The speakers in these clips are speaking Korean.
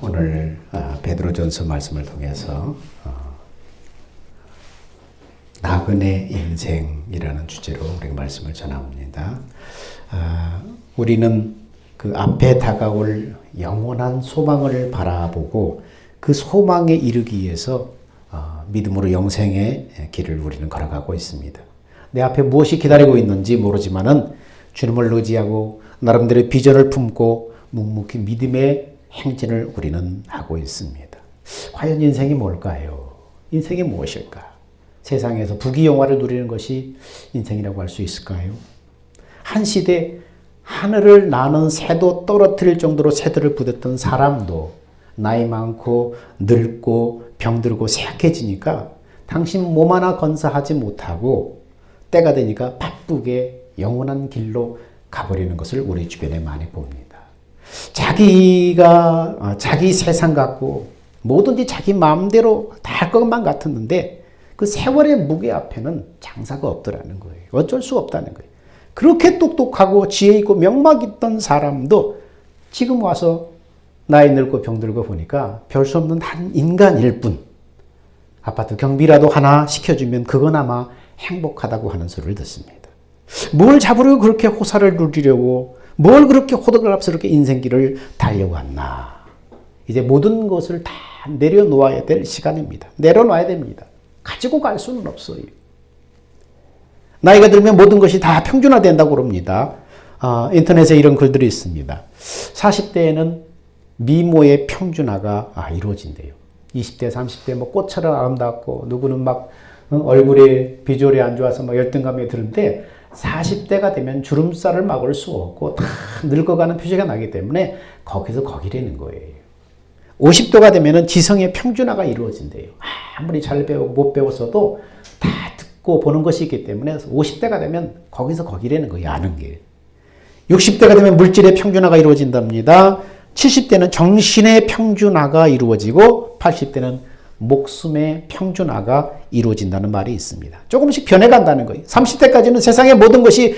오늘 베드로전서 말씀을 통해서 나그네 인생이라는 주제로 우리가 말씀을 전합니다. 우리는 그 앞에 다가올 영원한 소망을 바라보고 그 소망에 이르기 위해서 믿음으로 영생의 길을 우리는 걸어가고 있습니다. 내 앞에 무엇이 기다리고 있는지 모르지만은 주님을 의지하고 나름대로의 비전을 품고 묵묵히 믿음의 행진을 우리는 하고 있습니다. 과연 인생이 뭘까요? 인생이 무엇일까? 세상에서 부귀영화를 누리는 것이 인생이라고 할 수 있을까요? 한 시대 하늘을 나는 새도 떨어뜨릴 정도로 새들을 부렸던 사람도 나이 많고 늙고 병들고 쇠약해지니까 당신 몸 하나 건사하지 못하고 때가 되니까 바쁘게 영원한 길로 가버리는 것을 우리 주변에 많이 봅니다. 자기가 자기 세상 같고 뭐든지 자기 마음대로 다 할 것만 같았는데 그 세월의 무게 앞에는 장사가 없더라는 거예요. 어쩔 수 없다는 거예요. 그렇게 똑똑하고 지혜 있고 명막 있던 사람도 지금 와서 나이 늙고 병들고 보니까 별 수 없는 한 인간일 뿐. 아파트 경비라도 하나 시켜주면 그건 아마 행복하다고 하는 소리를 듣습니다. 뭘 잡으려고 그렇게 호사를 누리려고 뭘 그렇게 호들갑스럽게 인생길을 달려왔나. 이제 모든 것을 다 내려놓아야 될 시간입니다. 내려놔야 됩니다. 가지고 갈 수는 없어요. 나이가 들면 모든 것이 다 평준화된다고 그럽니다. 인터넷에 이런 글들이 있습니다. 40대에는 미모의 평준화가 이루어진대요. 20대, 30대 뭐 꽃처럼 아름답고 누구는 막 얼굴에 비주얼이 안 좋아서 막 열등감이 드는데 40대가 되면 주름살을 막을 수 없고 다 늙어가는 표시가 나기 때문에 거기서 거기라는 거예요. 50도가 되면 지성의 평준화가 이루어진대요. 아무리 잘 배우고 못 배웠어도 다 듣고 보는 것이 있기 때문에 50대가 되면 거기서 거기라는 거예요. 아는 게. 60대가 되면 물질의 평준화가 이루어진답니다. 70대는 정신의 평준화가 이루어지고 80대는 목숨의 평준화가 이루어진다는 말이 있습니다. 조금씩 변해간다는 거예요. 30대까지는 세상의 모든 것이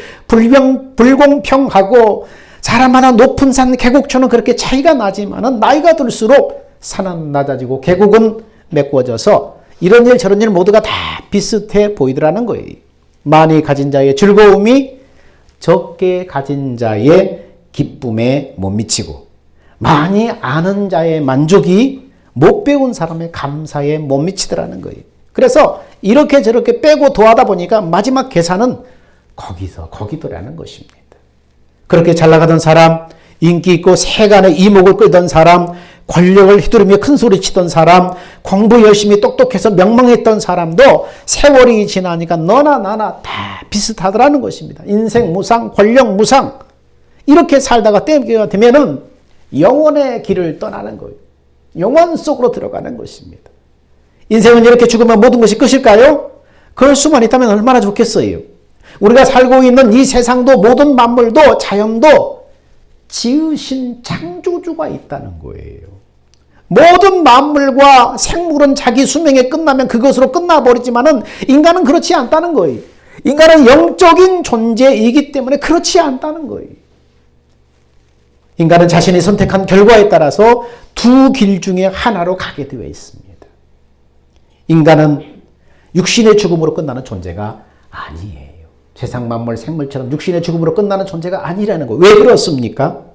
불공평하고 사람마다 높은 산 계곡처럼 그렇게 차이가 나지만은 나이가 들수록 산은 낮아지고 계곡은 메꿔져서 이런 일 저런 일 모두가 다 비슷해 보이더라는 거예요. 많이 가진 자의 즐거움이 적게 가진 자의 기쁨에 못 미치고 많이 아는 자의 만족이 못 배운 사람의 감사에 못 미치더라는 거예요. 그래서 이렇게 저렇게 빼고 더하다 보니까 마지막 계산은 거기서 거기더라는 것입니다. 그렇게 잘 나가던 사람, 인기 있고 세간의 이목을 끌던 사람, 권력을 휘두르며 큰 소리 치던 사람, 공부 열심히 똑똑해서 명망했던 사람도 세월이 지나니까 너나 나나 다 비슷하더라는 것입니다. 인생 무상, 권력 무상. 이렇게 살다가 때가 되면은 영원의 길을 떠나는 거예요. 영원 속으로 들어가는 것입니다. 인생은 이렇게 죽으면 모든 것이 끝일까요? 그럴 수만 있다면 얼마나 좋겠어요. 우리가 살고 있는 이 세상도 모든 만물도 자연도 지으신 창조주가 있다는 거예요. 모든 만물과 생물은 자기 수명에 끝나면 그것으로 끝나버리지만은 인간은 그렇지 않다는 거예요. 인간은 영적인 존재이기 때문에 그렇지 않다는 거예요. 인간은 자신이 선택한 결과에 따라서 두 길 중에 하나로 가게 되어 있습니다. 인간은 육신의 죽음으로 끝나는 존재가 아니에요. 세상 만물 생물처럼 육신의 죽음으로 끝나는 존재가 아니라는 거예요. 왜 그렇습니까?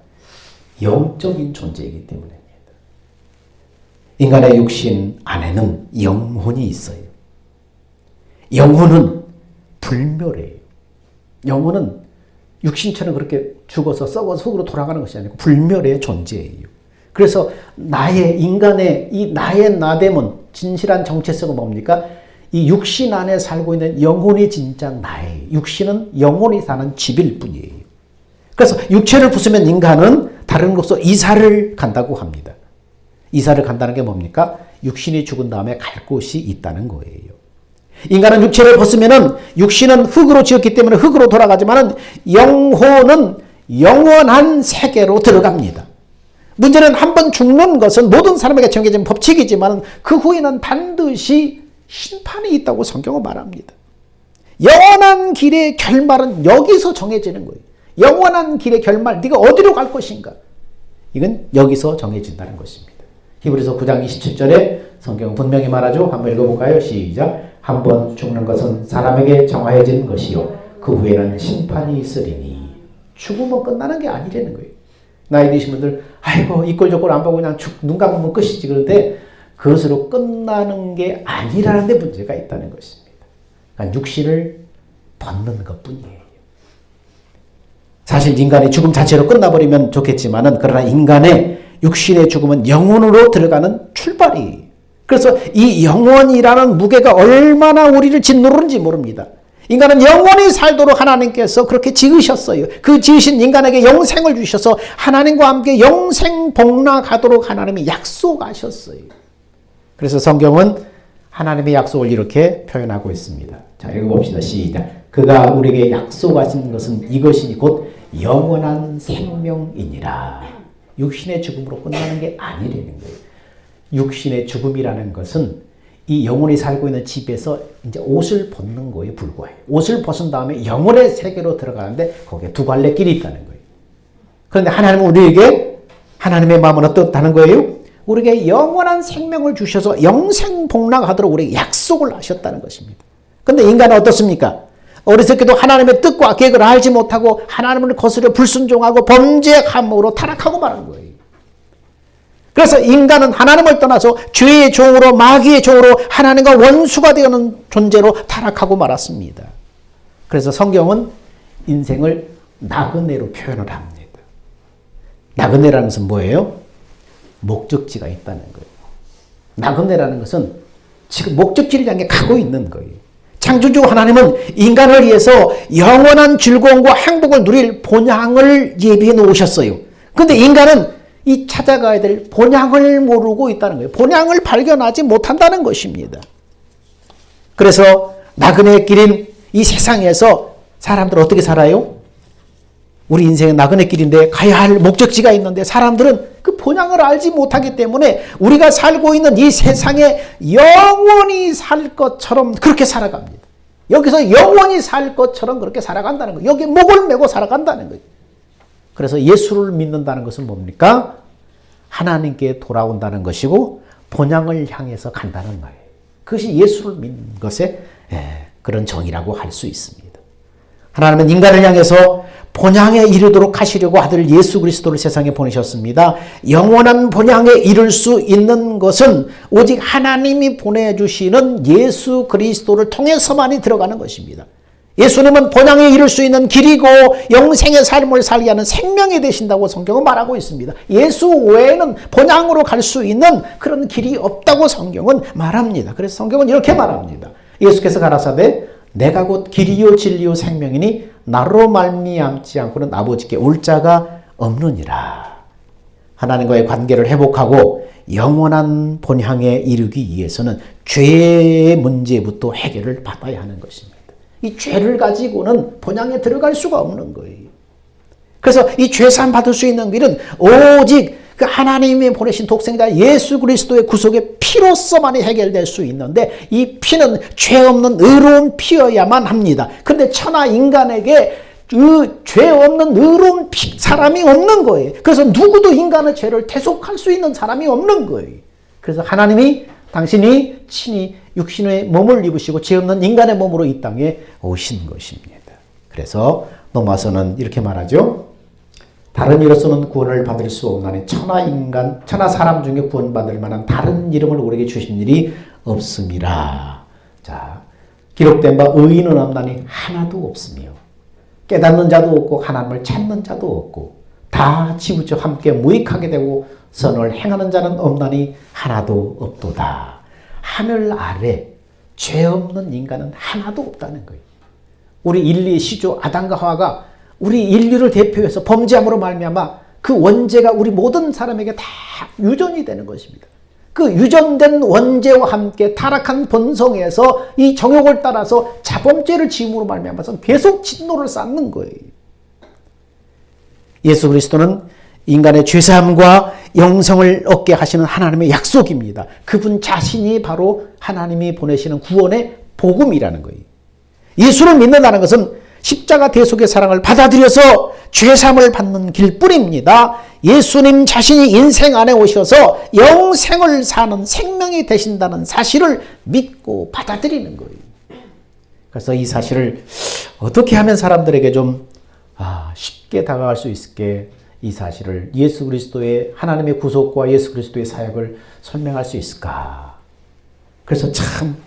영적인 존재이기 때문입니다. 인간의 육신 안에는 영혼이 있어요. 영혼은 불멸해요. 영혼은 육신처럼 그렇게 죽어서 썩어서 흙으로 돌아가는 것이 아니고 불멸의 존재예요. 그래서 인간의 이 나의 나됨은 진실한 정체성은 뭡니까? 이 육신 안에 살고 있는 영혼이 진짜 나예요. 육신은 영혼이 사는 집일 뿐이에요. 그래서 육체를 부수면 인간은 다른 곳으로 이사를 간다고 합니다. 이사를 간다는 게 뭡니까? 육신이 죽은 다음에 갈 곳이 있다는 거예요. 인간은 육체를 벗으면은 육신은 흙으로 지었기 때문에 흙으로 돌아가지만은 영혼은 영원한 세계로 들어갑니다. 문제는 한번 죽는 것은 모든 사람에게 정해진 법칙이지만 그 후에는 반드시 심판이 있다고 성경은 말합니다. 영원한 길의 결말은 여기서 정해지는 거예요. 영원한 길의 결말, 네가 어디로 갈 것인가? 이건 여기서 정해진다는 것입니다. 히브리서 9장 27절에 성경은 분명히 말하죠. 한번 읽어볼까요? 시작. 한 번 죽는 것은 사람에게 정하여진 것이요 그 후에는 심판이 있으리니. 죽으면 끝나는 게 아니라는 거예요. 나이 드신 분들 아이고 이꼴 저꼴 안 보고 그냥 눈 감으면 끝이지. 그런데 그것으로 끝나는 게 아니라는 데 문제가 있다는 것입니다. 그러니까 육신을 벗는 것뿐이에요. 사실 인간의 죽음 자체로 끝나버리면 좋겠지만은 그러나 인간의 육신의 죽음은 영혼으로 들어가는 출발이. 그래서 이 영혼이라는 무게가 얼마나 우리를 짓누르는지 모릅니다. 인간은 영원히 살도록 하나님께서 그렇게 지으셨어요. 그 지으신 인간에게 영생을 주셔서 하나님과 함께 영생 복락하도록 하나님이 약속하셨어요. 그래서 성경은 하나님의 약속을 이렇게 표현하고 있습니다. 자, 읽어봅시다. 시작. 그가 우리에게 약속하신 것은 이것이니 곧 영원한 생명이니라. 육신의 죽음으로 끝나는 게 아니라는 거예요. 육신의 죽음이라는 것은 이 영혼이 살고 있는 집에서 이제 옷을 벗는 거에 불과해요. 옷을 벗은 다음에 영혼의 세계로 들어가는데 거기에 두 갈래 길이 있다는 거예요. 그런데 하나님은 우리에게 하나님의 마음은 어떻다는 거예요? 우리에게 영원한 생명을 주셔서 영생 복락하도록 우리에게 약속을 하셨다는 것입니다. 그런데 인간은 어떻습니까? 어렸을 때도 하나님의 뜻과 계획을 알지 못하고 하나님을 거스려 불순종하고 범죄함으로 타락하고 말한 거예요. 그래서 인간은 하나님을 떠나서 죄의 종으로 마귀의 종으로 하나님과 원수가 되는 존재로 타락하고 말았습니다. 그래서 성경은 인생을 나그네로 표현을 합니다. 나그네라는 것은 뭐예요? 목적지가 있다는 거예요. 나그네라는 것은 지금 목적지를 향해 가고 있는 거예요. 창조주 하나님은 인간을 위해서 영원한 즐거움과 행복을 누릴 본향을 예비해 놓으셨어요. 그런데 인간은 이 찾아가야 될 본향을 모르고 있다는 거예요. 본향을 발견하지 못한다는 것입니다. 그래서 나그네의 길인 이 세상에서 사람들은 어떻게 살아요? 우리 인생은 나그네 길인데 가야 할 목적지가 있는데 사람들은 그 본향을 알지 못하기 때문에 우리가 살고 있는 이 세상에 영원히 살 것처럼 그렇게 살아갑니다. 여기서 영원히 살 것처럼 그렇게 살아간다는 거예요. 여기 목을 메고 살아간다는 거예요. 그래서 예수를 믿는다는 것은 뭡니까? 하나님께 돌아온다는 것이고 본향을 향해서 간다는 말이에요. 그것이 예수를 믿는 것의 그런 정의라고 할 수 있습니다. 하나님은 인간을 향해서 본향에 이르도록 하시려고 아들 예수 그리스도를 세상에 보내셨습니다. 영원한 본향에 이를 수 있는 것은 오직 하나님이 보내주시는 예수 그리스도를 통해서만이 들어가는 것입니다. 예수님은 본향에 이를 수 있는 길이고 영생의 삶을 살게 하는 생명이 되신다고 성경은 말하고 있습니다. 예수 외에는 본향으로 갈 수 있는 그런 길이 없다고 성경은 말합니다. 그래서 성경은 이렇게 말합니다. 예수께서 가라사대 내가 곧 길이요 진리요 생명이니 나로 말미암지 않고는 아버지께 올 자가 없느니라. 하나님과의 관계를 회복하고 영원한 본향에 이르기 위해서는 죄의 문제부터 해결을 받아야 하는 것입니다. 이 죄를 가지고는 본향에 들어갈 수가 없는 거예요. 그래서 이 죄사함 받을 수 있는 길은 오직 그 하나님이 보내신 독생자 예수 그리스도의 구속의 피로서만이 해결될 수 있는데 이 피는 죄 없는 의로운 피여야만 합니다. 그런데 천하 인간에게 그 죄 없는 의로운 사람이 없는 거예요. 그래서 누구도 인간의 죄를 대속할 수 있는 사람이 없는 거예요. 그래서 하나님이 당신이 친히 육신의 몸을 입으시고 죄 없는 인간의 몸으로 이 땅에 오신 것입니다. 그래서 로마서는 이렇게 말하죠. 다른 이로서는 구원을 받을 수 없나니 천하 사람 중에 구원받을 만한 다른 이름을 우리에게 주신 일이 없음이라. 자, 기록된 바 의인은 없나니 하나도 없으며 깨닫는 자도 없고 하나님을 찾는 자도 없고 다 지구적 함께 무익하게 되고 선을 행하는 자는 없나니 하나도 없도다. 하늘 아래 죄 없는 인간은 하나도 없다는 거예요. 우리 인류의 시조 아담과 하와가 우리 인류를 대표해서 범죄함으로 말미암아 그 원죄가 우리 모든 사람에게 다 유전이 되는 것입니다. 그 유전된 원죄와 함께 타락한 본성에서 이 정욕을 따라서 자범죄를 지음으로 말미암아서 계속 진노를 쌓는 거예요. 예수 그리스도는 인간의 죄사함과 영생을 얻게 하시는 하나님의 약속입니다. 그분 자신이 바로 하나님이 보내시는 구원의 복음이라는 거예요. 예수를 믿는다는 것은 십자가 대속의 사랑을 받아들여서 죄사함을 받는 길뿐입니다. 예수님 자신이 인생 안에 오셔서 영생을 사는 생명이 되신다는 사실을 믿고 받아들이는 거예요. 그래서 이 사실을 어떻게 하면 사람들에게 좀 쉽게 다가갈 수 있게 이 사실을 예수 그리스도의 하나님의 구속과 예수 그리스도의 사역을 설명할 수 있을까? 그래서 참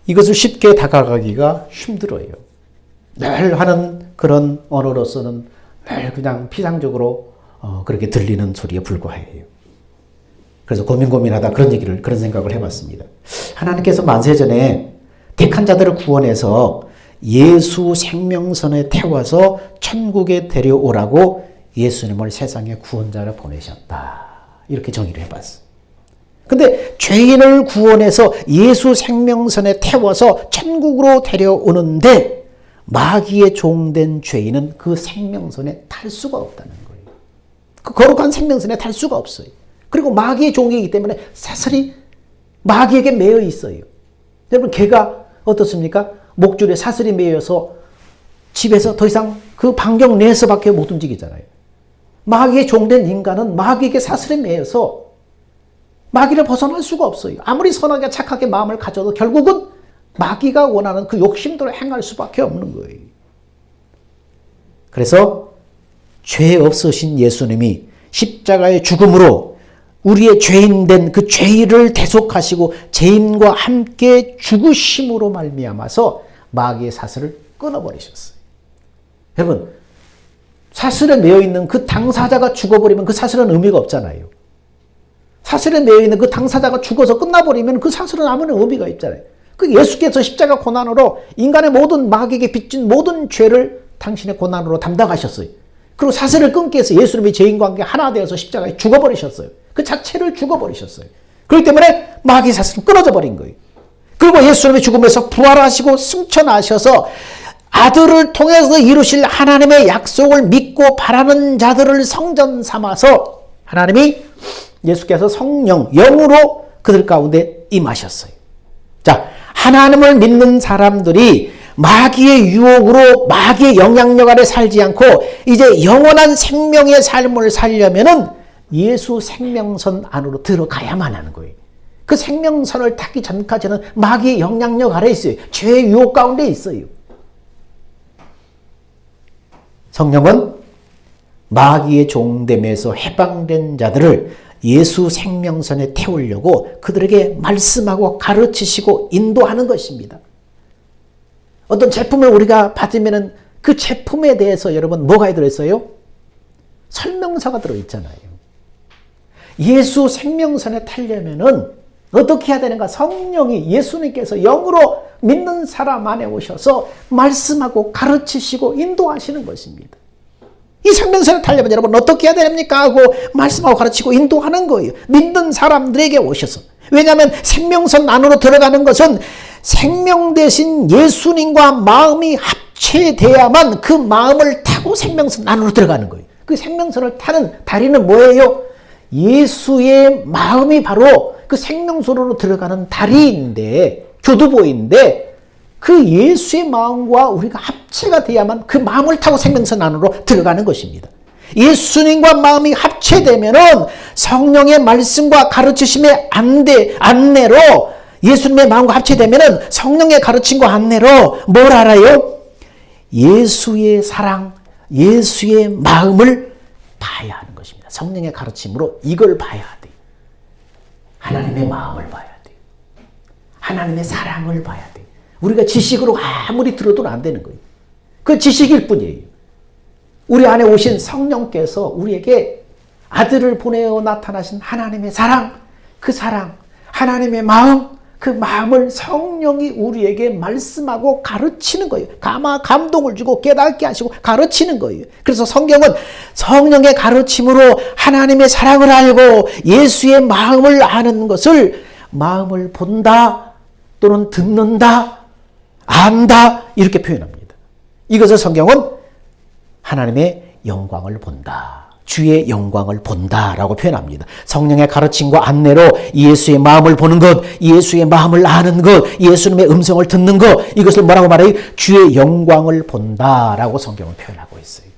이것을 쉽게 다가가기가 힘들어요. 늘 하는 그런 언어로서는 늘 그냥 피상적으로 그렇게 들리는 소리에 불과해요. 그래서 고민하다 그런 생각을 해봤습니다. 하나님께서 만세전에 택한 자들을 구원해서 예수 생명선에 태워서 천국에 데려오라고 예수님을 세상의 구원자로 보내셨다. 이렇게 정의를 해봤어. 근데 죄인을 구원해서 예수 생명선에 태워서 천국으로 데려오는데 마귀의 종된 죄인은 그 생명선에 탈 수가 없다는 거예요. 그 거룩한 생명선에 탈 수가 없어요. 그리고 마귀의 종이기 때문에 사슬이 마귀에게 매여 있어요. 여러분 개가 어떻습니까? 목줄에 사슬이 매여서 집에서 더 이상 그 반경 내에서밖에 못 움직이잖아요. 마귀의 종된 인간은 마귀에게 사슬에 매여서 마귀를 벗어날 수가 없어요. 아무리 선하게 착하게 마음을 가져도 결국은 마귀가 원하는 그 욕심대로 행할 수밖에 없는 거예요. 그래서 죄 없으신 예수님이 십자가의 죽음으로 우리의 죄인된 그 죄를 대속하시고 죄인과 함께 죽으심으로 말미암아서 마귀의 사슬을 끊어버리셨어요. 여러분, 사슬에 매여있는 그 당사자가 죽어버리면 그 사슬은 의미가 없잖아요. 사슬에 매여있는 그 당사자가 죽어서 끝나버리면 그 사슬은 아무런 의미가 없잖아요. 그 예수께서 십자가 고난으로 인간의 모든 마귀에게 빚진 모든 죄를 당신의 고난으로 담당하셨어요. 그리고 사슬을 끊기 위해서 예수님이 죄인과 함께 하나 되어서 십자가에 죽어버리셨어요. 그 자체를 죽어버리셨어요. 그렇기 때문에 마귀 사슬은 끊어져 버린 거예요. 그리고 예수님의 죽음에서 부활하시고 승천하셔서 아들을 통해서 이루실 하나님의 약속을 믿고 바라는 자들을 성전 삼아서 하나님이 예수께서 성령, 영으로 그들 가운데 임하셨어요. 자, 하나님을 믿는 사람들이 마귀의 유혹으로 마귀의 영향력 아래 살지 않고 이제 영원한 생명의 삶을 살려면은 예수 생명선 안으로 들어가야만 하는 거예요. 그 생명선을 타기 전까지는 마귀의 영향력 아래 있어요. 죄의 유혹 가운데 있어요. 성령은 마귀의 종됨에서 해방된 자들을 예수 생명선에 태우려고 그들에게 말씀하고 가르치시고 인도하는 것입니다. 어떤 제품을 우리가 받으면 그 제품에 대해서 여러분 뭐가 들어있어요? 설명서가 들어있잖아요. 예수 생명선에 타려면은 어떻게 해야 되는가? 성령이 예수님께서 영으로 믿는 사람 안에 오셔서 말씀하고 가르치시고 인도하시는 것입니다. 이 생명선에 타려면 여러분 어떻게 해야 됩니까? 하고 말씀하고 가르치고 인도하는 거예요. 믿는 사람들에게 오셔서. 왜냐하면 생명선 안으로 들어가는 것은 생명 대신 예수님과 마음이 합체돼야만 그 마음을 타고 생명선 안으로 들어가는 거예요. 그 생명선을 타는 다리는 뭐예요? 예수의 마음이 바로 그 생명선으로 들어가는 다리인데, 교두보인데 그 예수의 마음과 우리가 합체가 돼야만 그 마음을 타고 생명선 안으로 들어가는 것입니다. 예수님과 마음이 합체되면은 성령의 말씀과 가르치심의 안내로 예수님의 마음과 합체되면은 성령의 가르침과 안내로 뭘 알아요? 예수의 사랑, 예수의 마음을 봐야 하는 것입니다. 성령의 가르침으로 이걸 봐야 돼. 하나님의 마음을 봐야 돼. 하나님의 사랑을 봐야 돼. 우리가 지식으로 아무리 들어도 안 되는 거예요. 그 지식일 뿐이에요. 우리 안에 오신 성령께서 우리에게 아들을 보내어 나타나신 하나님의 사랑, 그 사랑, 하나님의 마음, 그 마음을 성령이 우리에게 말씀하고 가르치는 거예요. 감동을 주고 깨닫게 하시고 가르치는 거예요. 그래서 성경은 성령의 가르침으로 하나님의 사랑을 알고 예수의 마음을 아는 것을 마음을 본다 또는 듣는다, 안다 이렇게 표현합니다. 이것을 성경은 하나님의 영광을 본다 주의 영광을 본다라고 표현합니다. 성령의 가르침과 안내로 예수의 마음을 보는 것, 예수의 마음을 아는 것, 예수님의 음성을 듣는 것, 이것을 뭐라고 말해요? 주의 영광을 본다라고 성경은 표현하고 있어요.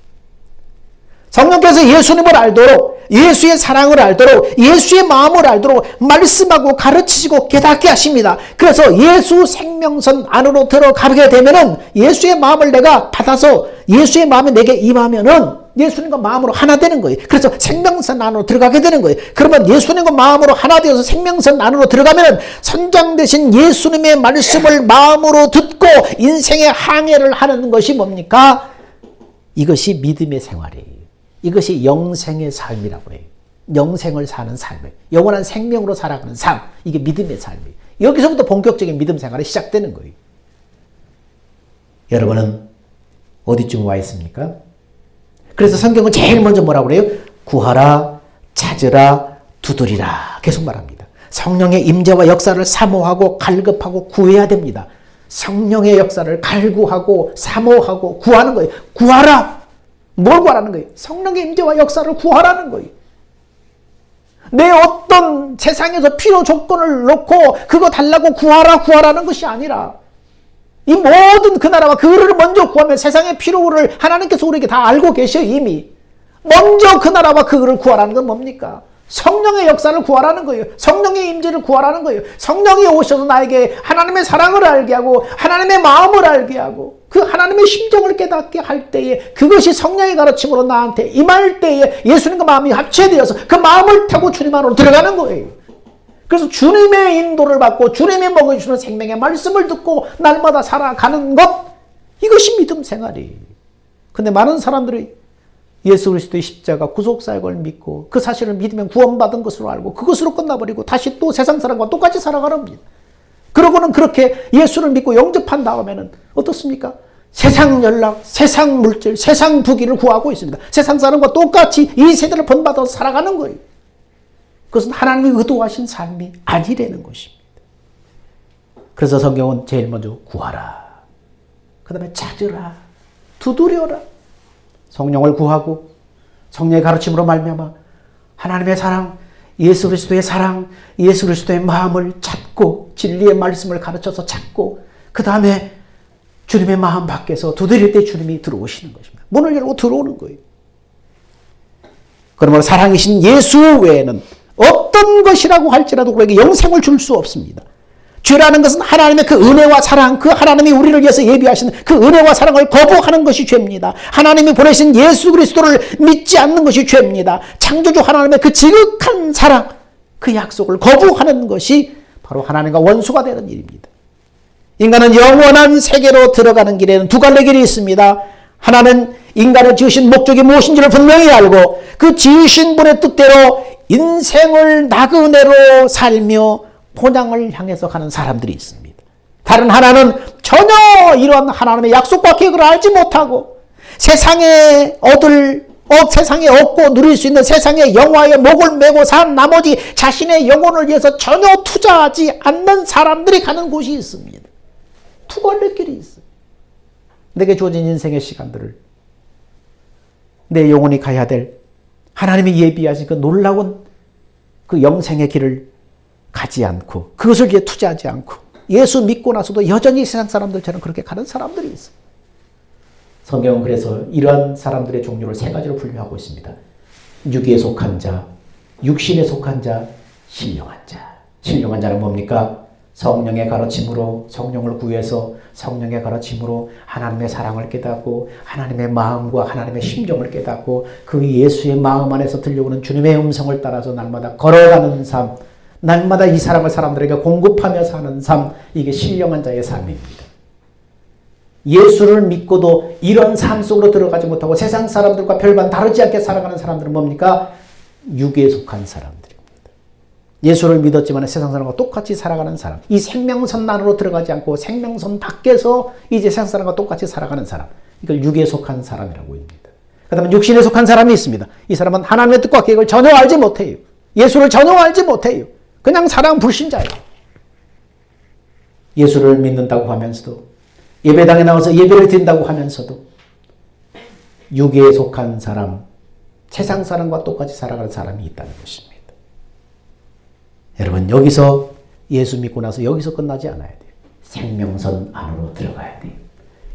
성령께서 예수님을 알도록, 예수의 사랑을 알도록, 예수의 마음을 알도록 말씀하고 가르치시고 깨닫게 하십니다. 그래서 예수 생명선 안으로 들어가게 되면은 예수의 마음을 내가 받아서 예수의 마음이 내게 임하면은 예수님과 마음으로 하나 되는 거예요. 그래서 생명선 안으로 들어가게 되는 거예요. 그러면 예수님과 마음으로 하나 되어서 생명선 안으로 들어가면 선장 되신 예수님의 말씀을 마음으로 듣고 인생의 항해를 하는 것이 뭡니까? 이것이 믿음의 생활이에요. 이것이 영생의 삶이라고 해요. 영생을 사는 삶이에요. 영원한 생명으로 살아가는 삶. 이게 믿음의 삶이에요. 여기서부터 본격적인 믿음 생활이 시작되는 거예요. 여러분은 어디쯤 와 있습니까? 그래서 성경은 제일 먼저 뭐라고 그래요? 구하라, 찾으라, 두드리라. 계속 말합니다. 성령의 임재와 역사를 사모하고 갈급하고 구해야 됩니다. 성령의 역사를 갈구하고 사모하고 구하는 거예요. 구하라. 뭘 구하라는 거예요? 성령의 임재와 역사를 구하라는 거예요. 내 어떤 세상에서 필요 조건을 놓고 그거 달라고 구하라는 것이 아니라 이 모든 그 나라와 그를 먼저 구하면 세상의 필요를 하나님께서 우리에게 다 알고 계셔 이미. 먼저 그 나라와 그를 구하라는 건 뭡니까? 성령의 역사를 구하라는 거예요. 성령의 임재를 구하라는 거예요. 성령이 오셔서 나에게 하나님의 사랑을 알게 하고 하나님의 마음을 알게 하고 그 하나님의 심정을 깨닫게 할 때에 그것이 성령의 가르침으로 나한테 임할 때에 예수님과 마음이 합체되어서 그 마음을 타고 주님 안으로 들어가는 거예요. 그래서 주님의 인도를 받고 주님이 먹여주는 생명의 말씀을 듣고 날마다 살아가는 것, 이것이 믿음 생활이에요. 근데 많은 사람들이 예수 그리스도의 십자가 구속사역을 믿고 그 사실을 믿으면 구원받은 것으로 알고 그것으로 끝나버리고 다시 또 세상 사람과 똑같이 살아가랍니다. 그러고는 그렇게 예수를 믿고 영접한 다음에는 어떻습니까? 세상 연락, 세상 물질, 세상 부귀를 구하고 있습니다. 세상 사람과 똑같이 이 세대를 본받아서 살아가는 거예요. 그것은 하나님이 의도하신 삶이 아니라는 것입니다. 그래서 성경은 제일 먼저 구하라. 그 다음에 찾으라. 두드려라. 성령을 구하고 성령의 가르침으로 말미암아 하나님의 사랑, 예수 그리스도의 사랑, 예수 그리스도의 마음을 찾고 진리의 말씀을 가르쳐서 찾고 그 다음에 주님의 마음 밖에서 두드릴 때 주님이 들어오시는 것입니다. 문을 열고 들어오는 거예요. 그러므로 사랑이신 예수 외에는 어떤 것이라고 할지라도 우리에게 영생을 줄 수 없습니다. 죄라는 것은 하나님의 그 은혜와 사랑, 그 하나님이 우리를 위해서 예비하신 그 은혜와 사랑을 거부하는 것이 죄입니다. 하나님이 보내신 예수 그리스도를 믿지 않는 것이 죄입니다. 창조주 하나님의 그 지극한 사랑, 그 약속을 거부하는 것이 바로 하나님과 원수가 되는 일입니다. 인간은 영원한 세계로 들어가는 길에는 두 갈래 길이 있습니다. 하나는 인간을 지으신 목적이 무엇인지를 분명히 알고 그 지으신 분의 뜻대로 인생을 나그네로 살며 본향을 향해서 가는 사람들이 있습니다. 다른 하나는 전혀 이런 하나님의 약속과 계획을 알지 못하고 세상에 세상에 얻고 누릴 수 있는 세상의 영화에 목을 메고 산 나머지 자신의 영혼을 위해서 전혀 투자하지 않는 사람들이 가는 곳이 있습니다. 두 갈래 길이 있어요. 내게 주어진 인생의 시간들을 내 영혼이 가야 될 하나님이 예비하신 그 놀라운 그 영생의 길을 가지 않고 그것을 위해 투자하지 않고 예수 믿고 나서도 여전히 세상 사람들처럼 그렇게 가는 사람들이 있어요. 성경은 그래서 이러한 사람들의 종류를 세 가지로 분류하고 있습니다. 육에 속한 자, 육신에 속한 자, 신령한 자. 신령한 자는 뭡니까? 성령의 가르침으로 성령을 구해서 성령의 가르침으로 하나님의 사랑을 깨닫고 하나님의 마음과 하나님의 심정을 깨닫고 그 예수의 마음 안에서 들려오는 주님의 음성을 따라서 날마다 걸어가는 삶, 날마다 이 사랑을 사람들에게 공급하며 사는 삶, 이게 신령한 자의 삶입니다. 예수를 믿고도 이런 삶 속으로 들어가지 못하고 세상 사람들과 별반 다르지 않게 살아가는 사람들은 뭡니까? 육에 속한 사람들입니다. 예수를 믿었지만 세상 사람과 똑같이 살아가는 사람, 이 생명선 안으로 들어가지 않고 생명선 밖에서 이제 세상 사람과 똑같이 살아가는 사람, 이걸 육에 속한 사람이라고 합니다. 그 다음에 육신에 속한 사람이 있습니다. 이 사람은 하나님의 뜻과 계획을 전혀 알지 못해요. 예수를 전혀 알지 못해요. 그냥 사랑 불신자예요. 예수를 믿는다고 하면서도 예배당에 나와서 예배를 드린다고 하면서도 육에 속한 사람, 세상 사람과 똑같이 살아가는 사람이 있다는 것입니다. 여러분, 여기서 예수 믿고 나서 여기서 끝나지 않아야 돼요. 생명선 안으로 들어가야 돼요.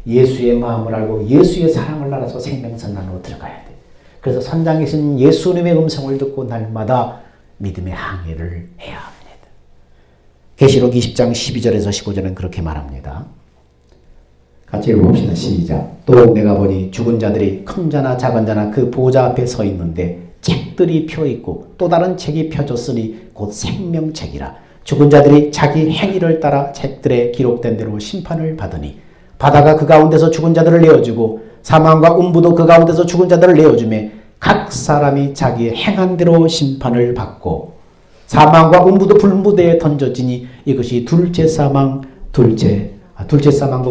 예수의 마음을 알고 예수의 사랑을 알아서 생명선 안으로 들어가야 돼요. 그래서 선장이신 예수님의 음성을 듣고 날마다 믿음의 항해를 해야 합니다. 계시록 20장 12절에서 15절은 그렇게 말합니다. 같이 읽어봅시다. 시작. 또 내가 보니 죽은 자들이 큰 자나 작은 자나 그 보좌 앞에 서 있는데 책들이 펴있고 또 다른 책이 펴졌으니 곧 생명책이라. 죽은 자들이 자기 행위를 따라 책들에 기록된 대로 심판을 받으니 바다가 그 가운데서 죽은 자들을 내어주고 사망과 음부도 그 가운데서 죽은 자들을 내어주매 각 사람이 자기의 행한 대로 심판을 받고 사망과 음부도 불무대에 던져지니 이것이 둘째 사망과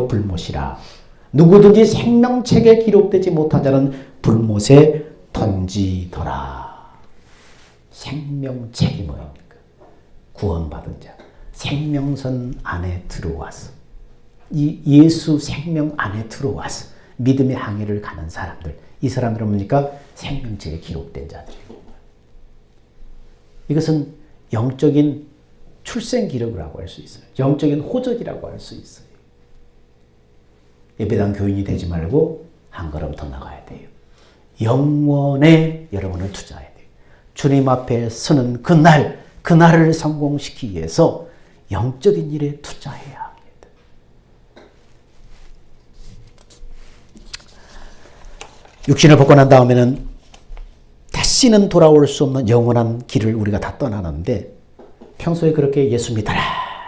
불못이라. 누구든지 생명책에 기록되지 못한 자는 불못에 던지더라. 생명책이 뭐입니까? 구원받은 자. 생명선 안에 들어와서 이 예수 생명 안에 들어와서 믿음의 항해를 가는 사람들. 이 사람들은 뭡니까? 생명책에 기록된 자들이고. 이것은 영적인 출생 기록이라고 할 수 있어요. 영적인 호적이라고 할 수 있어요. 예배당 교인이 되지 말고 한 걸음 더 나가야 돼요. 영원에 여러분을 투자해야 돼요. 주님 앞에 서는 그날을 성공시키기 위해서 영적인 일에 투자해야 합니다. 육신을 벗고 난 다음에는 다시는 돌아올 수 없는 영원한 길을 우리가 다 떠나는데 평소에 그렇게 예수 믿어라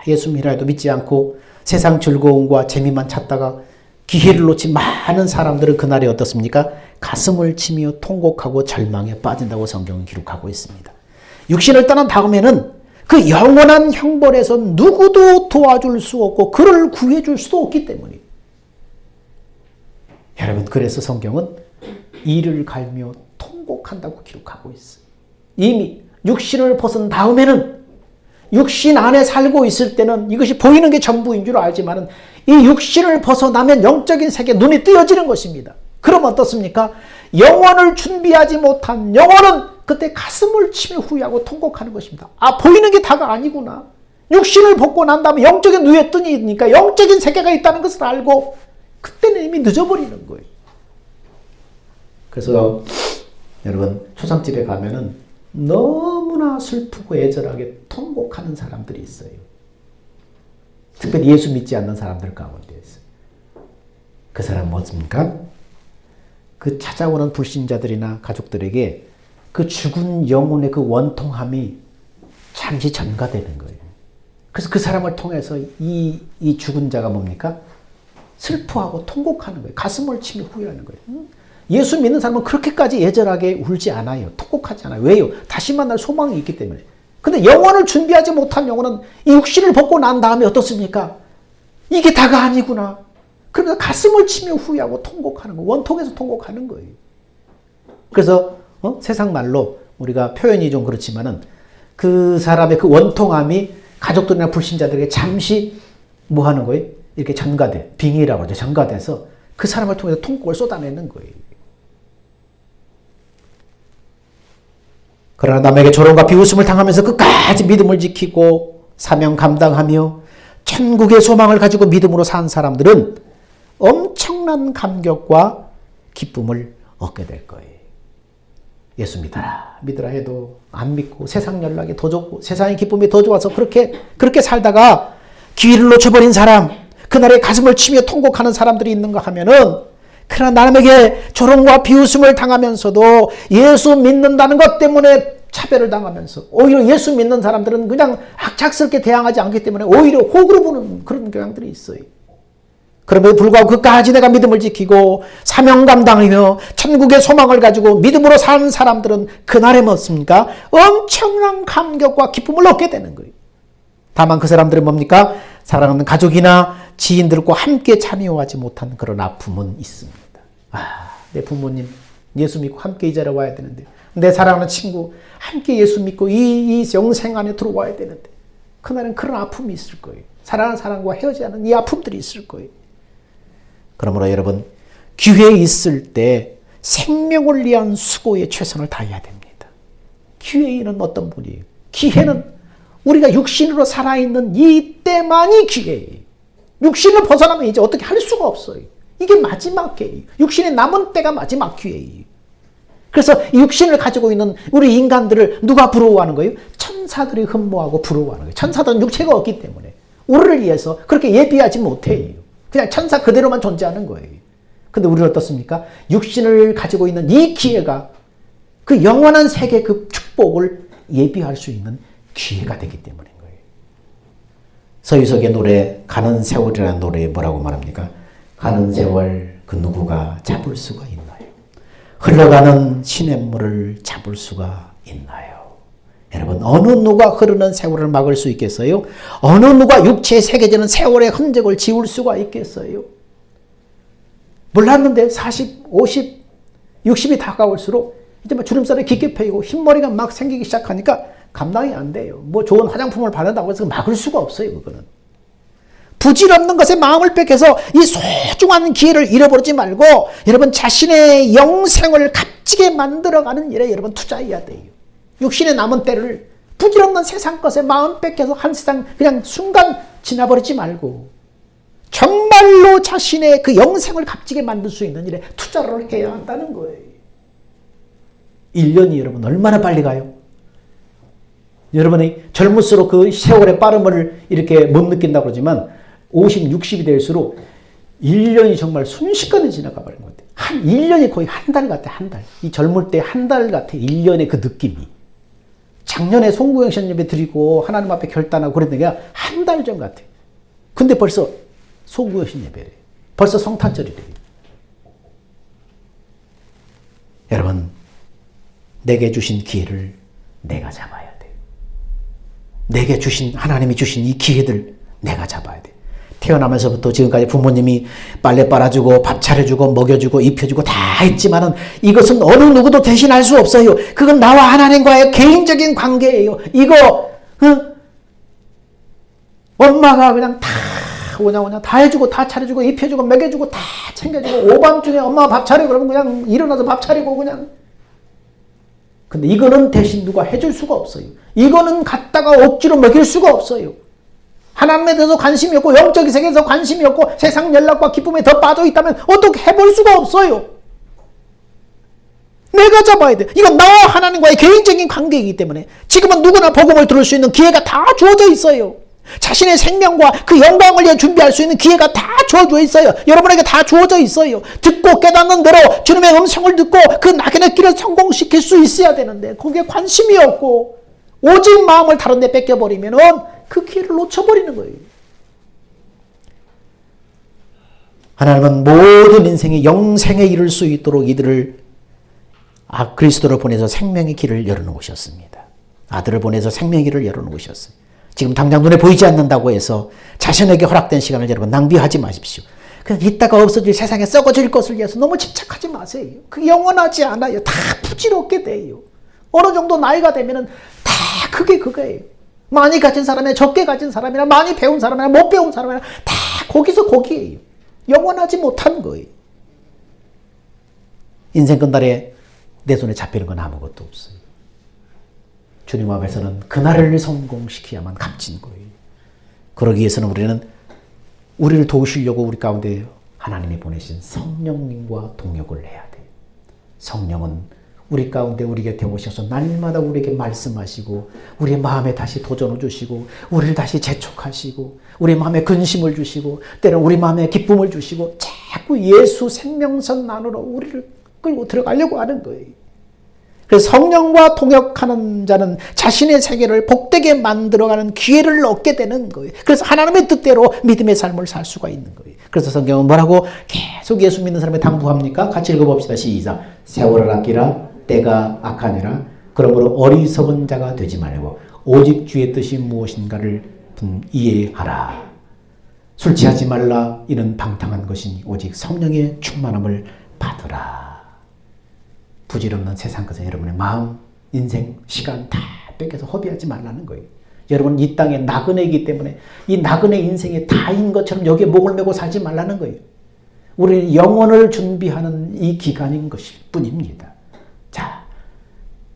해도 믿지 않고 세상 즐거움과 재미만 찾다가 기회를 놓친 많은 사람들은 그날이 어떻습니까? 가슴을 치며 통곡하고 절망에 빠진다고 성경은 기록하고 있습니다. 육신을 떠난 다음에는 그 영원한 형벌에서 누구도 도와줄 수 없고 그를 구해줄 수도 없기 때문이에요. 여러분, 그래서 성경은 이를 갈며 통곡한다고 기록하고 있어요. 이미 육신을 벗은 다음에는 육신 안에 살고 있을 때는 이것이 보이는 게 전부인 줄 알지만 이 육신을 벗어나면 영적인 세계에 눈이 뜨여지는 것입니다. 그럼 어떻습니까? 영혼을 준비하지 못한 영혼은 그때 가슴을 치며 후회하고 통곡하는 것입니다. 아, 보이는 게 다가 아니구나. 육신을 벗고 난 다음에 영적인 눈에 뜨니까 영적인 세계가 있다는 것을 알고 그때는 이미 늦어버리는 거예요. 그래서 여러분, 초상집에 가면은 너무나 슬프고 애절하게 통곡하는 사람들이 있어요. 특별히 예수 믿지 않는 사람들 가운데 있어요. 그 사람은 뭐습니까? 그 찾아오는 불신자들이나 가족들에게 그 죽은 영혼의 그 원통함이 잠시 전가되는 거예요. 그래서 그 사람을 통해서 이 죽은 자가 뭡니까? 슬퍼하고 통곡하는 거예요. 가슴을 치며 후회하는 거예요. 예수 믿는 사람은 그렇게까지 애절하게 울지 않아요. 통곡하지 않아요. 왜요? 다시 만날 소망이 있기 때문에. 근데 영혼을 준비하지 못한 영혼은 이 육신을 벗고 난 다음에 어떻습니까? 이게 다가 아니구나. 그러면서 가슴을 치며 후회하고 통곡하는 거예요. 원통에서 통곡하는 거예요. 그래서 세상 말로 우리가 표현이 좀 그렇지만은 그 사람의 그 원통함이 가족들이나 불신자들에게 잠시 뭐 하는 거예요? 이렇게 전가돼. 빙의라고 하죠. 전가돼서 그 사람을 통해서 통곡을 쏟아내는 거예요. 그러나 남에게 조롱과 비웃음을 당하면서 끝까지 믿음을 지키고 사명 감당하며 천국의 소망을 가지고 믿음으로 산 사람들은 엄청난 감격과 기쁨을 얻게 될 거예요. 예수 믿어라 해도 안 믿고 세상 연락이 더 좋고 세상의 기쁨이 더 좋아서 그렇게 살다가 기회를 놓쳐버린 사람, 그날에 가슴을 치며 통곡하는 사람들이 있는가 하면은, 그러나 남에게 조롱과 비웃음을 당하면서도 예수 믿는다는 것 때문에 차별을 당하면서 오히려 예수 믿는 사람들은 그냥 악착스럽게 대항하지 않기 때문에 오히려 호구로 보는 그런 경향들이 있어요. 그럼에도 불구하고 끝까지 내가 믿음을 지키고 사명 감당하며 천국의 소망을 가지고 믿음으로 사는 사람들은 그날에 뭡니까? 엄청난 감격과 기쁨을 얻게 되는 거예요. 다만 그 사람들은 뭡니까? 사랑하는 가족이나 지인들과 함께 참여하지 못한 그런 아픔은 있습니다. 내 부모님 예수 믿고 함께 이 자리에 와야 되는데, 내 사랑하는 친구 함께 예수 믿고 이 영생 안에 들어와야 되는데, 그날은 그런 아픔이 있을 거예요. 사랑하는 사람과 헤어지지 않은 이 아픔들이 있을 거예요. 그러므로 여러분, 기회 있을 때 생명을 위한 수고에 최선을 다해야 됩니다. 기회인은 어떤 분이에요? 기회는 우리가 육신으로 살아있는 이때만이 기회예요. 육신을 벗어나면 이제 어떻게 할 수가 없어요. 이게 마지막 기회예요. 육신에 남은 때가 마지막 기회예요. 그래서 이 육신을 가지고 있는 우리 인간들을 누가 부러워하는 거예요? 천사들이 흠모하고 부러워하는 거예요. 천사들은 육체가 없기 때문에 우리를 위해서 그렇게 예비하지 못해요. 그냥 천사 그대로만 존재하는 거예요. 근데 우리는 어떻습니까? 육신을 가지고 있는 이 기회가 그 영원한 세계 그 축복을 예비할 수 있는 기회가 되기 때문인 거예요. 서유석의 노래 가는 세월이라는 노래에 뭐라고 말합니까? 가는 세월 그 누구가 잡을 수가 있나요? 흘러가는 시냇물을 잡을 수가 있나요? 여러분, 어느 누가 흐르는 세월을 막을 수 있겠어요? 어느 누가 육체에 새겨지는 세월의 흔적을 지울 수가 있겠어요? 몰랐는데 40, 50, 60이 다가올수록 이제 막 주름살이 깊게 펴이고 흰머리가 막 생기기 시작하니까 감당이 안 돼요. 뭐 좋은 화장품을 바른다고 해서 막을 수가 없어요, 그거는. 부질없는 것에 마음을 뺏겨서 이 소중한 기회를 잃어버리지 말고 여러분 자신의 영생을 값지게 만들어가는 일에 여러분 투자해야 돼요. 육신에 남은 때를 부질없는 세상 것에 마음 뺏겨서 한 세상 그냥 순간 지나버리지 말고 정말로 자신의 그 영생을 값지게 만들 수 있는 일에 투자를 해야 한다는 거예요. 1년이 여러분 얼마나 빨리 가요? 여러분이 젊을수록 그 세월의 빠름을 이렇게 못 느낀다고 그러지만 50, 60이 될수록 1년이 정말 순식간에 지나가 버린 것 같아요. 한 1년이 거의 한 달 같아, 한 달. 이 젊을 때 한 달 같아, 1년의 그 느낌이. 작년에 송구영 씨 예배 드리고 하나님 앞에 결단하고 그랬던 게 한 달 전 같아. 근데 벌써 송구영 씨 예배래. 벌써 성탄절이래. 여러분, 내게 주신 기회를 내가 잡아야 돼. 내게 주신, 하나님이 주신 이 기회들 내가 잡아야 돼. 태어나면서부터 지금까지 부모님이 빨래 빨아주고 밥 차려주고 먹여주고 입혀주고 다 했지만은 이것은 어느 누구도 대신할 수 없어요. 그건 나와 하나님과의 개인적인 관계예요. 이거 엄마가 그냥 다 오냐 다 해주고 다 차려주고 입혀주고 먹여주고 다 챙겨주고 오밤중에 엄마가 밥 차려 그러면 그냥 일어나서 밥 차리고 그냥. 근데 이거는 대신 누가 해줄 수가 없어요. 이거는 갖다가 억지로 먹일 수가 없어요. 하나님에 대해서 관심이 없고 영적인 세계에서 관심이 없고 세상 연락과 기쁨에 더 빠져 있다면 어떻게 해볼 수가 없어요. 내가 잡아야 돼. 이건 나와 하나님과의 개인적인 관계이기 때문에 지금은 누구나 복음을 들을 수 있는 기회가 다 주어져 있어요. 자신의 생명과 그 영광을 위해 준비할 수 있는 기회가 다 주어져 있어요. 여러분에게 다 주어져 있어요. 듣고 깨닫는 대로 주님의 음성을 듣고 그 낙연의 길을 성공시킬 수 있어야 되는데 거기에 관심이 없고 오직 마음을 다른 데 뺏겨버리면은 그 기회를 놓쳐버리는 거예요. 하나님은 모든 인생의 영생에 이를 수 있도록 이들을 그리스도를 보내서 생명의 길을 열어놓으셨습니다. 아들을 보내서 생명의 길을 열어놓으셨어요. 지금 당장 눈에 보이지 않는다고 해서 자신에게 허락된 시간을 여러분 낭비하지 마십시오. 그냥 있다가 없어질 세상에 썩어질 것을 위해서 너무 집착하지 마세요. 그게 영원하지 않아요. 다 부질없게 돼요. 어느 정도 나이가 되면은 다 그게 그거예요. 많이 가진 사람이나 적게 가진 사람이나 많이 배운 사람이나 못 배운 사람이나 다 거기서 거기에요. 영원하지 못한 거예요. 인생 끝날에 내 손에 잡히는 건 아무것도 없어요. 주님 앞에서는 그날을 성공시켜야만 값진 거예요. 그러기 위해서는 우리는 우리를 도우시려고 우리 가운데 하나님이 보내신 성령님과 동역을 해야 돼요. 성령은 우리 가운데 우리 곁에 오셔서 날마다 우리에게 말씀하시고 우리의 마음에 다시 도전을 주시고 우리를 다시 재촉하시고 우리 마음에 근심을 주시고 때로는 우리 마음에 기쁨을 주시고 자꾸 예수 생명선 안으로 우리를 끌고 들어가려고 하는 거예요. 그래서 성령과 동역하는 자는 자신의 세계를 복되게 만들어가는 기회를 얻게 되는 거예요. 그래서 하나님의 뜻대로 믿음의 삶을 살 수가 있는 거예요. 그래서 성경은 뭐라고 계속 예수 믿는 사람에 당부합니까? 같이 읽어봅시다. 시작. 세월을 아끼라 때가 악하니라. 그러므로 어리석은 자가 되지 말고 오직 주의 뜻이 무엇인가를 이해하라. 술 취하지 말라. 이는 방탕한 것이니 오직 성령의 충만함을 받으라. 부질없는 세상 것에 여러분의 마음, 인생, 시간 다 뺏겨서 허비하지 말라는 거예요. 여러분 이 땅에 나그네이기 때문에 이 나그네 인생이 다인 것처럼 여기에 목을 메고 살지 말라는 거예요. 우리는 영혼을 준비하는 이 기간인 것일 뿐입니다. 자,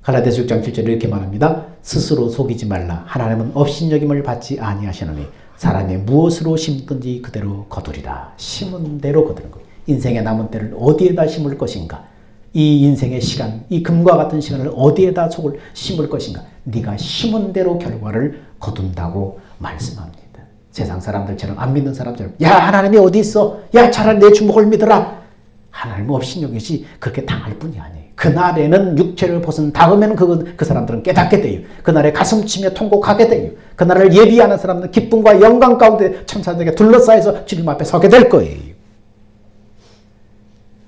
갈라디아서 6장 7절에 이렇게 말합니다. 스스로 속이지 말라. 하나님은 업신여김을 받지 아니하시노니 사람이 무엇으로 심든지 그대로 거두리라. 심은 대로 거두는 거예요. 인생의 남은 때를 어디에다 심을 것인가? 이 인생의 시간, 이 금과 같은 시간을 어디에다 속을 심을 것인가? 네가 심은 대로 결과를 거둔다고 말씀합니다. 세상 사람들처럼, 안 믿는 사람처럼, 야, 하나님이 어디 있어? 야, 차라리 내 주먹을 믿어라. 하나님 업신여김이 그렇게 당할 뿐이 아니에요. 그날에는 육체를 벗은 다음에는 그 사람들은 깨닫게 돼요. 그날에 가슴치며 통곡하게 돼요. 그날을 예비하는 사람들은 기쁨과 영광 가운데 천사들에게 둘러싸여서 주님 앞에 서게 될 거예요.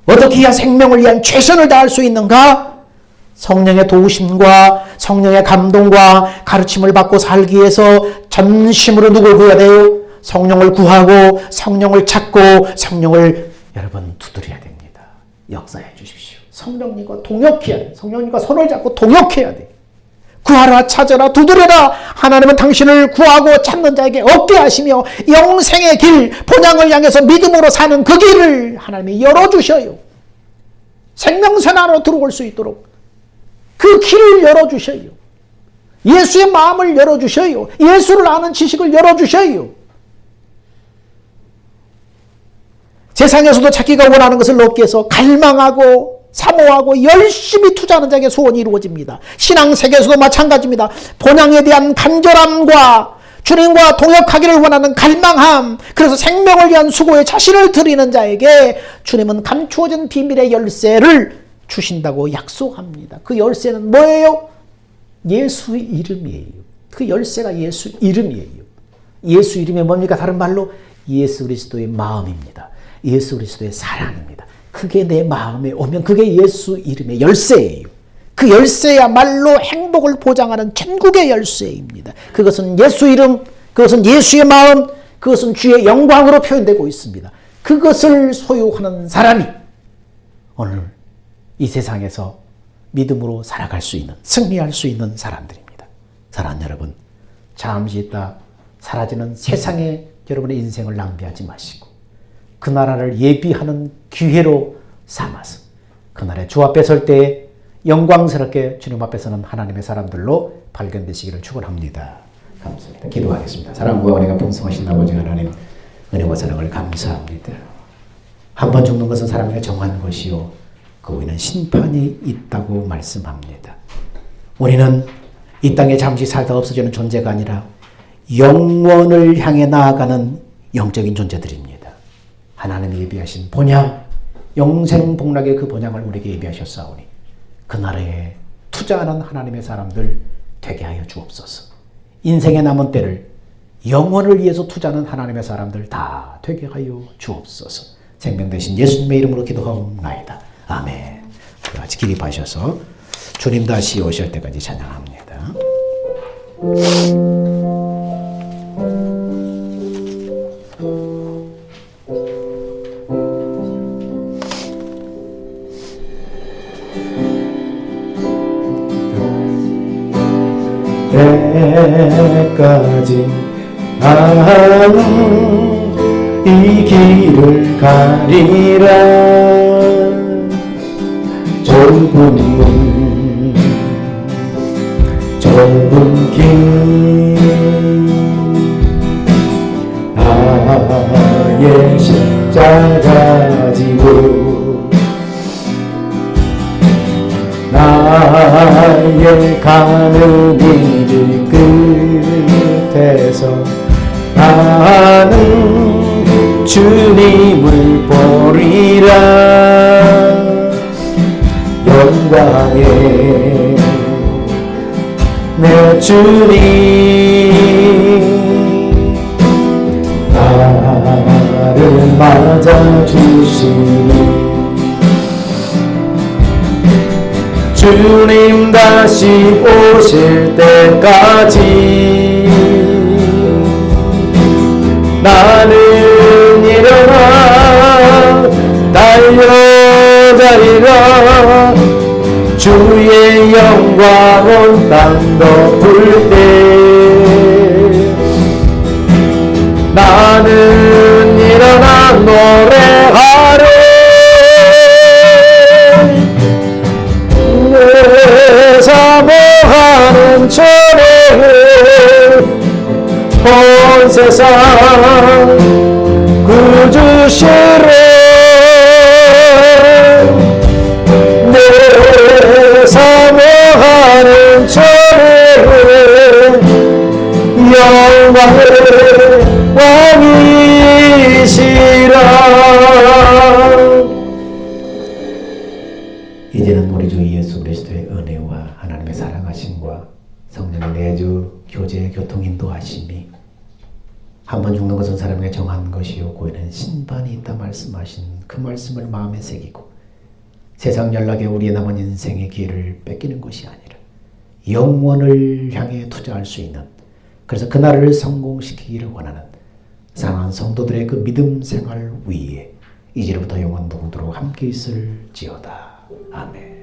어떻게 해야 생명을 위한 최선을 다할 수 있는가? 성령의 도우심과 성령의 감동과 가르침을 받고 살기 위해서 전심으로 누굴 구해야 돼요? 성령을 구하고 성령을 찾고 성령을 여러분 두드려야 됩니다. 역사해 주십시오. 성령님과 동역해야 돼요. 성령님과 손을 잡고 동역해야 돼요. 구하라, 찾아라, 두드려라. 하나님은 당신을 구하고 찾는 자에게 얻게 하시며 영생의 길, 본향을 향해서 믿음으로 사는 그 길을 하나님이 열어주셔요. 생명선 안으로 들어올 수 있도록 그 길을 열어주셔요. 예수의 마음을 열어주셔요. 예수를 아는 지식을 열어주셔요. 세상에서도 자기가 원하는 것을 얻기 위해서 갈망하고 사모하고 열심히 투자하는 자에게 소원이 이루어집니다. 신앙세계에서도 마찬가지입니다. 본향에 대한 간절함과 주님과 동역하기를 원하는 갈망함, 그래서 생명을 위한 수고에 자신을 드리는 자에게 주님은 감추어진 비밀의 열쇠를 주신다고 약속합니다. 그 열쇠는 뭐예요? 예수의 이름이에요. 그 열쇠가 예수 이름이에요. 예수 이름이 뭡니까? 다른 말로 예수 그리스도의 마음입니다. 예수 그리스도의 사랑입니다. 그게 내 마음에 오면 그게 예수 이름의 열쇠예요. 그 열쇠야말로 행복을 보장하는 천국의 열쇠입니다. 그것은 예수 이름, 그것은 예수의 마음, 그것은 주의 영광으로 표현되고 있습니다. 그것을 소유하는 사람이 오늘 이 세상에서 믿음으로 살아갈 수 있는, 승리할 수 있는 사람들입니다. 사랑하는 여러분, 잠시 있다 사라지는 세상에 여러분의 인생을 낭비하지 마시고 그 나라를 예비하는 기회로 삼아서 그날에 주 앞에 설 때에 영광스럽게 주님 앞에 서는 하나님의 사람들로 발견되시기를 축원합니다. 감사합니다. 기도하겠습니다. 사랑과 은혜가 풍성하신 아버지 하나님, 은혜와 사랑을 감사합니다. 한 번 죽는 것은 사람에게 정한 것이요 그 후에는 심판이 있다고 말씀합니다. 우리는 이 땅에 잠시 살다 없어지는 존재가 아니라 영원을 향해 나아가는 영적인 존재들입니다. 하나님이 예비하신 본향, 영생복락의 그 본향을 우리에게 예비하셨사오니 그 나라에 투자하는 하나님의 사람들 되게 하여 주옵소서. 인생의 남은 때를 영원을 위해서 투자하는 하나님의 사람들 다 되게 하여 주옵소서. 생명 되신 예수님의 이름으로 기도하옵나이다. 아멘. 같이 기립하셔서 주님 다시 오실 때까지 찬양합니다. 때까지 나는 이 길을 가리라. 좁은 문, 좁은 길, 나의 십자가 지고 나의 가는 길 끝에서 나는 주님을 보리라. 영광에 내 주님 나를 맞아주시니 주님 다시 오실 때까지 나는 일어나 달려가리라. 주의 영광 온 땅 덮을 때 나는 일어나 노래 사모하네 내 사모하는 전에 온 세상 구주시로 내 사모하는 전에 영광의 왕이시라. 이제는 우리 주 예수 그리스도의 은혜와 하나님의 사랑하심과 성령의 내주 교제 교통 인도하심이 한 번 죽는 것은 사람에게 정한 것이요 후에는 심판이 있다 말씀하신 그 말씀을 마음에 새기고 세상 연락에 우리의 남은 인생의 기회를 뺏기는 것이 아니라 영원을 향해 투자할 수 있는, 그래서 그날을 성공시키기를 원하는 사랑하는 성도들의 그 믿음 생활 위에 이제부터 영원 무궁도록 함께 있을지어다. 아멘.